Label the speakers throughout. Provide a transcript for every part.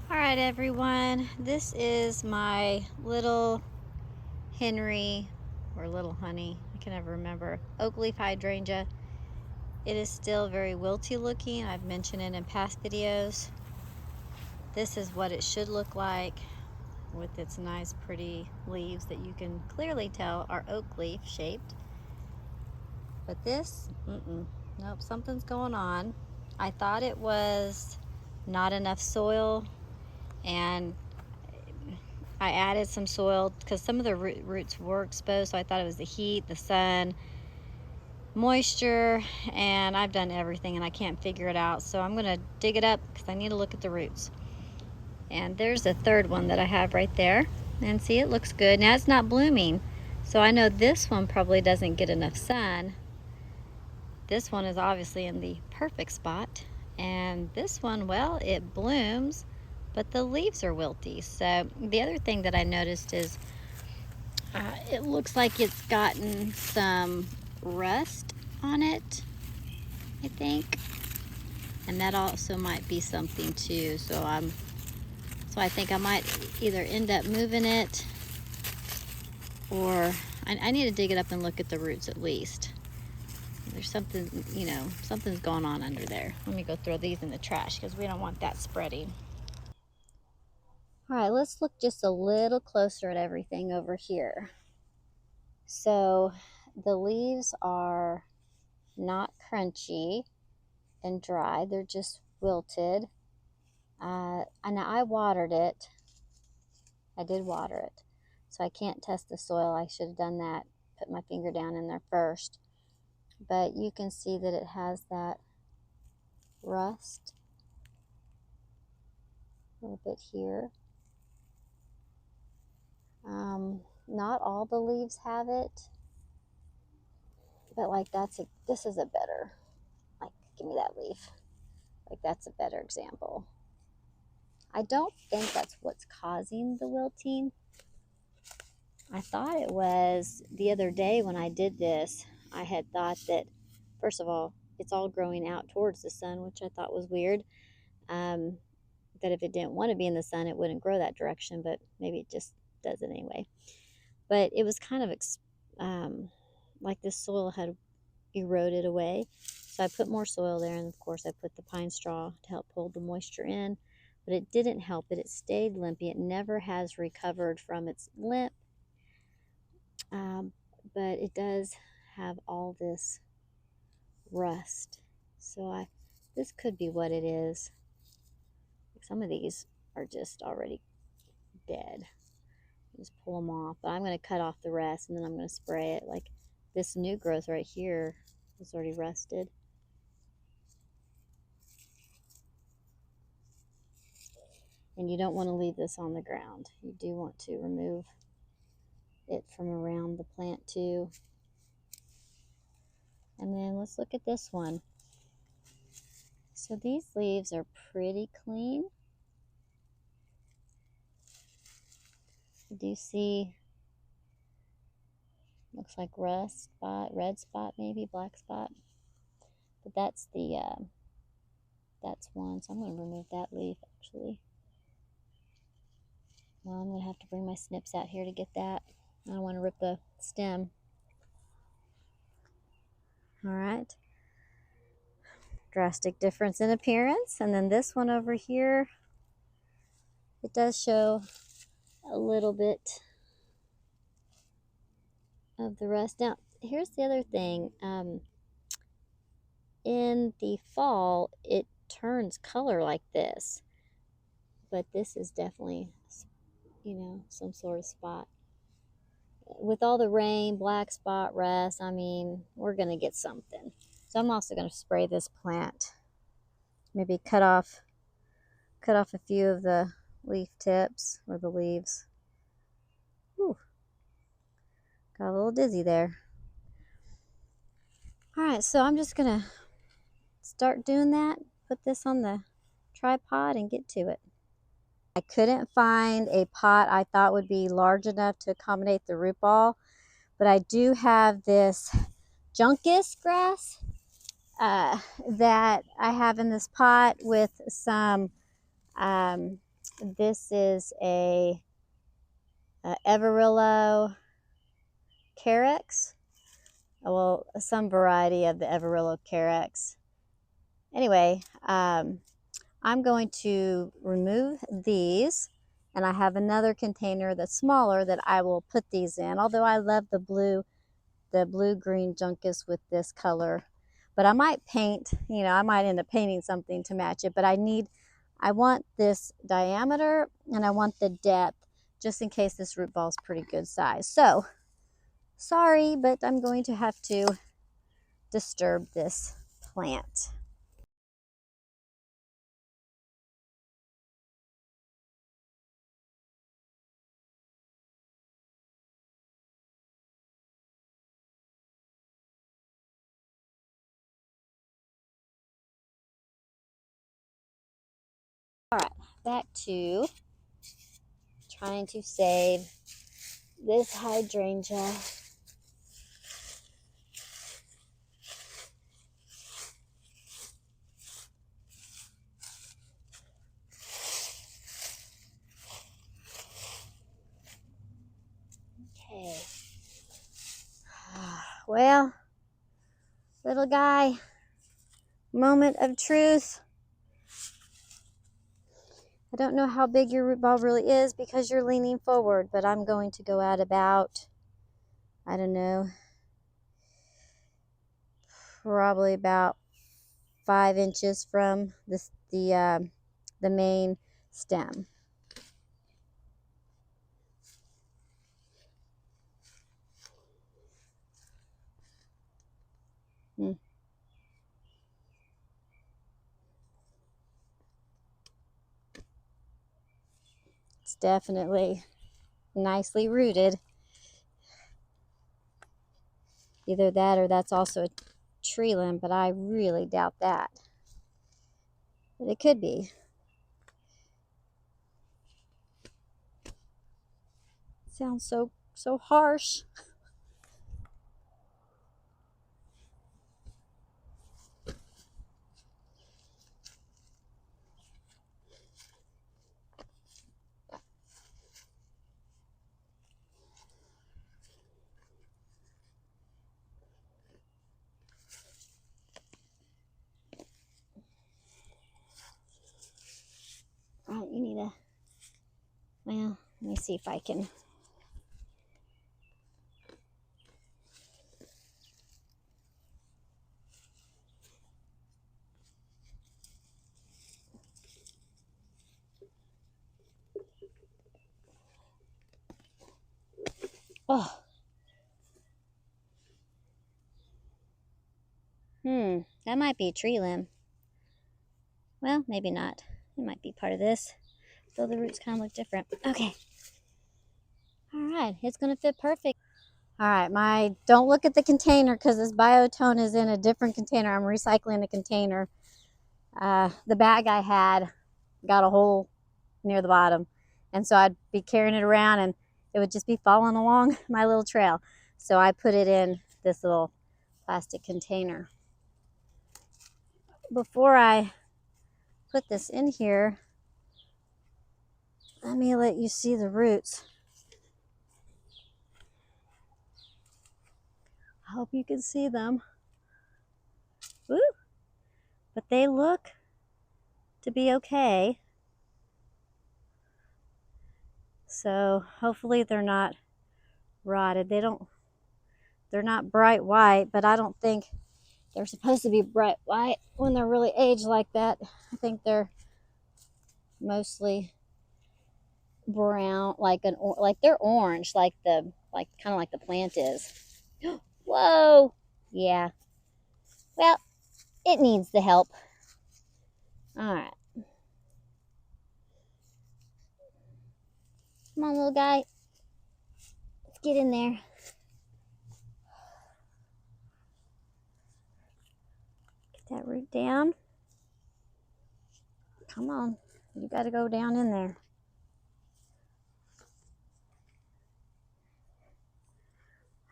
Speaker 1: All right, everyone, this is my little Henry or little honey, I can never remember, Oakleaf hydrangea. It is still very wilty looking. I've mentioned it in past videos. This is what it should look like with its nice pretty leaves that you can clearly tell are oak leaf shaped. But this, nope, something's going on. I thought it was not enough soil, and I added some soil because some of the roots were exposed, so I thought it was the heat, the sun, moisture, and I've done everything and I can't figure it out. So I'm gonna dig it up because I need to look at the roots. And there's a third one that I have right there. And see, it looks good. Now it's not blooming, so I know this one probably doesn't get enough sun. This one is obviously in the perfect spot. And this one, well, it blooms, but the leaves are wilty. So the other thing that I noticed is it looks like it's gotten some rust on it, I think. And that also might be something too. So I think I might either end up moving it, or I need to dig it up and look at the roots at least. There's something, something's going on under there. Let me go throw these in the trash because we don't want that spreading. All right, let's look just a little closer at everything over here. So the leaves are not crunchy and dry, they're just wilted. And I watered it. I did water it, so I can't test the soil. I should have done that, put my finger down in there first. But you can see that it has that rust a little bit here. Not all the leaves have it, but like this is a better, like, give me that leaf. Like, that's a better example. I don't think that's what's causing the wilting. I thought it was the other day when I did this. I had thought that, first of all, it's all growing out towards the sun, which I thought was weird. That if it didn't want to be in the sun, it wouldn't grow that direction, but maybe it just does it anyway. But it was kind of like this soil had eroded away. So I put more soil there, and of course I put the pine straw to help pull the moisture in, but it didn't help it. It stayed limpy. It never has recovered from its limp, but it does have all this rust. So this could be what it is. Some of these are just already dead. Just pull them off, but I'm going to cut off the rest, and then I'm going to spray it. Like this new growth right here is already rusted. And you don't want to leave this on the ground. You do want to remove it from around the plant too. And then let's look at this one. So these leaves are pretty clean. You do see, looks like rust spot, red spot maybe, black spot. But that's that's one. So I'm going to remove that leaf actually. Well, I'm going to have to bring my snips out here to get that. I don't want to rip the stem. All right. Drastic difference in appearance. And then this one over here, it does show a little bit of the rust. Now, here's the other thing. In the fall, it turns color like this. But this is definitely, some sort of spot. With all the rain, black spot, rust, I mean, we're going to get something. So I'm also going to spray this plant. Maybe cut off a few of the leaf tips or the leaves. Whew. Got a little dizzy there. All right, so I'm just going to start doing that. Put this on the tripod and get to it. I couldn't find a pot I thought would be large enough to accommodate the root ball, but I do have this juncus grass that I have in this pot with some This is a Everillo Carex. Well, some variety of the Everillo Carex. Anyway, I'm going to remove these, and I have another container that's smaller that I will put these in. Although I love the blue-green juncus with this color, but I might paint, I might end up painting something to match it, but I want this diameter and I want the depth just in case this root ball is pretty good size. So, sorry, but I'm going to have to disturb this plant. All right, back to trying to save this hydrangea. Okay. Well, little guy, moment of truth. I don't know how big your root ball really is because you're leaning forward, but I'm going to go at about, I don't know, probably about 5 inches from the main stem. It's definitely nicely rooted. Either that or that's also a tree limb, but I really doubt that. But it could be. Sounds so harsh. Oh, you need a, well, let me see if I can. Oh. That might be a tree limb. Well, maybe not. It might be part of this, though the roots kind of look different. Okay. All right, it's going to fit perfect. All right, don't look at the container because this biotone is in a different container. I'm recycling a container. The bag I had got a hole near the bottom, and so I'd be carrying it around and it would just be falling along my little trail. So I put it in this little plastic container. Before I put this in here, let me let you see the roots. I hope you can see them. Woo! But they look to be okay. So hopefully they're not rotted. They're not bright white, but I don't think they're supposed to be bright white when they're really aged like that. I think they're mostly brown, like they're orange, kind of like the plant is. Whoa! Yeah. Well, it needs the help. All right. Come on, little guy. Let's get in there. Get that root down. Come on. You got to go down in there.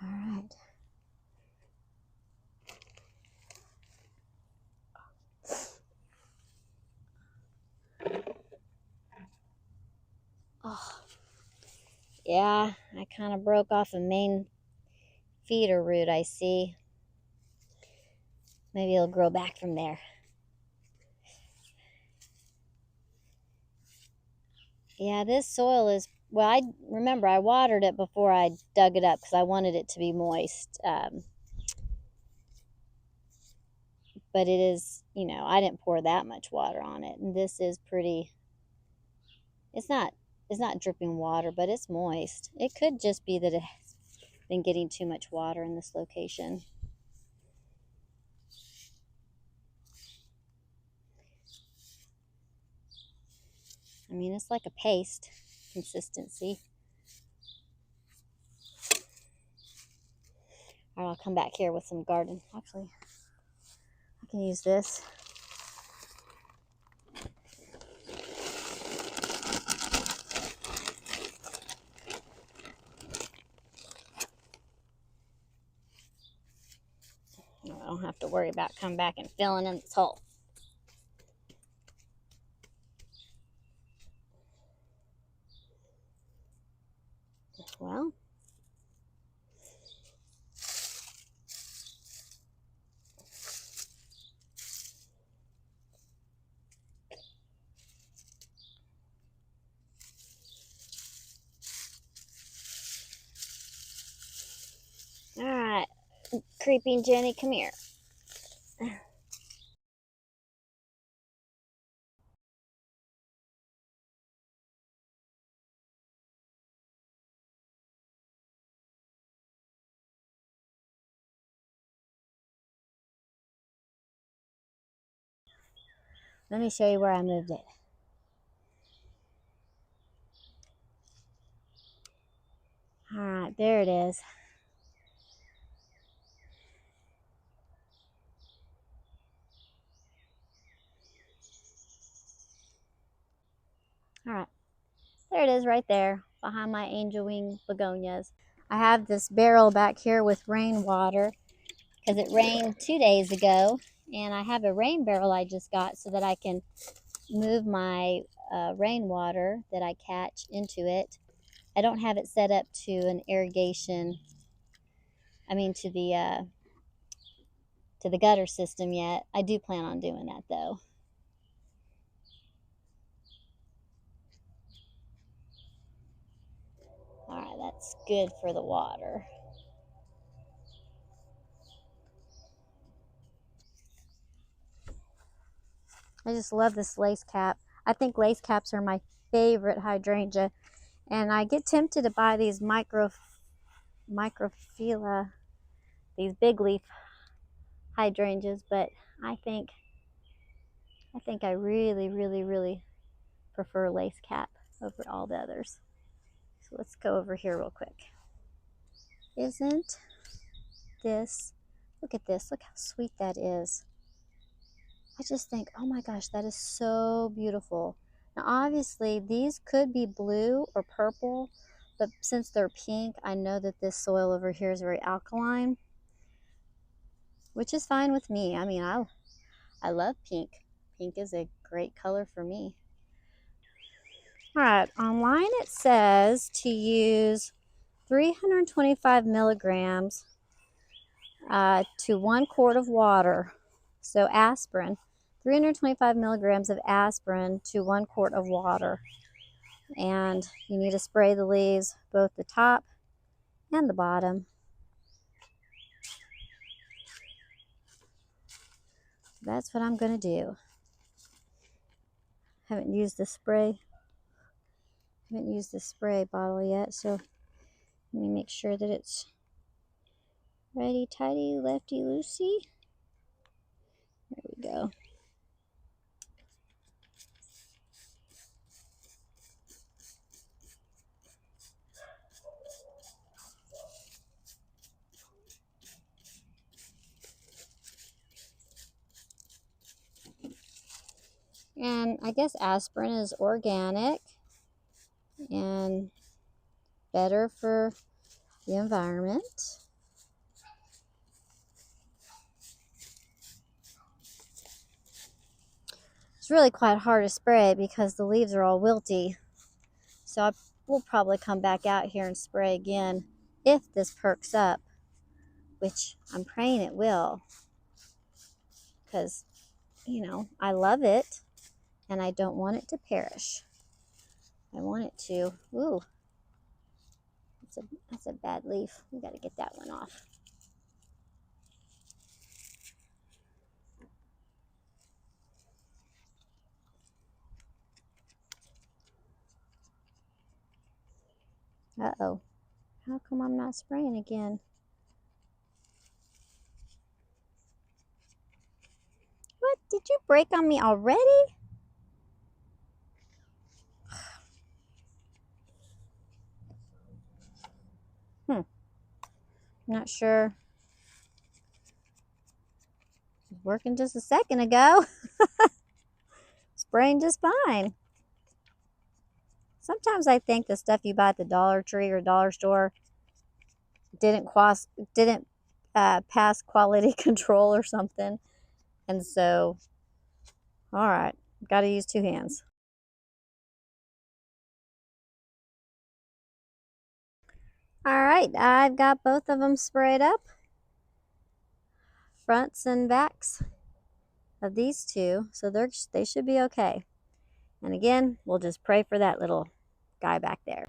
Speaker 1: All right. Oh, yeah, I kind of broke off a main feeder root, I see. Maybe it'll grow back from there. Yeah, this soil is, well, I remember I watered it before I dug it up because I wanted it to be moist. But it is, you know, I didn't pour that much water on it. And this is pretty, it's not dripping water, but it's moist. It could just be that it's been getting too much water in this location. I mean, it's like a paste consistency. All right, I'll come back here with some garden. Actually, I can use this. I don't have to worry about coming back and filling in this hole. Well, all right, creeping Jenny, come here. Let me show you where I moved it. All right, there it is. All right, there it is right there behind my angel wing begonias. I have this barrel back here with rainwater because it rained 2 days ago, and I have a rain barrel I just got so that I can move my rainwater that I catch into it. I don't have it set up to an irrigation, to the gutter system yet. I do plan on doing that though. All right, that's good for the water. I just love this lace cap. I think lace caps are my favorite hydrangea, and I get tempted to buy these microphylla, these big leaf hydrangeas, but I think I really, really, really prefer lace cap over all the others. So let's go over here real quick. Isn't this, look at this, look how sweet that is. I just think, oh my gosh, that is so beautiful. Now obviously these could be blue or purple, but since they're pink, I know that this soil over here is very alkaline, which is fine with me. I mean, I love pink. Pink is a great color for me. All right, online it says to use 325 milligrams to 1 quart of water. So aspirin, 325 milligrams of aspirin to 1 quart of water. And you need to spray the leaves, both the top and the bottom. That's what I'm going to do. Haven't used the spray bottle yet, so let me make sure that it's righty tighty, lefty loosey. There we go. And I guess aspirin is organic and better for the environment. It's really quite hard to spray because the leaves are all wilty. So I will probably come back out here and spray again if this perks up, which I'm praying it will, because, you know, I love it and I don't want it to perish. I want it to, ooh, that's a bad leaf. We got to get that one off. Uh-oh. How come I'm not spraying again? What? Did you break on me already? I'm not sure. It was working just a second ago. Spraying just fine. Sometimes I think the stuff you buy at the Dollar Tree or Dollar Store didn't pass quality control or something. And so, all right, got to use 2 hands. All right, I've got both of them sprayed up. Fronts and backs of these 2, so they should be okay. And again, we'll just pray for that little guy back there.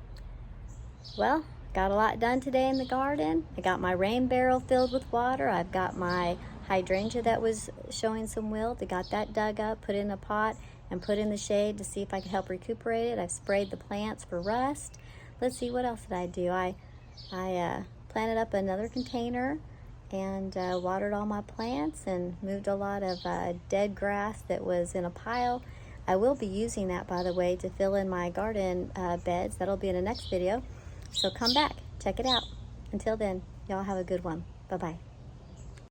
Speaker 1: Well, got a lot done today in the garden. I got my rain barrel filled with water. I've got my hydrangea that was showing some wilt. I got that dug up, put in a pot, and put in the shade to see if I could help recuperate it. I've sprayed the plants for rust. Let's see, what else did I do? I planted up another container and watered all my plants and moved a lot of dead grass that was in a pile. I will be using that, by the way, to fill in my garden beds. That'll be in the next video. So come back, check it out. Until then, y'all have a good one. Bye-bye.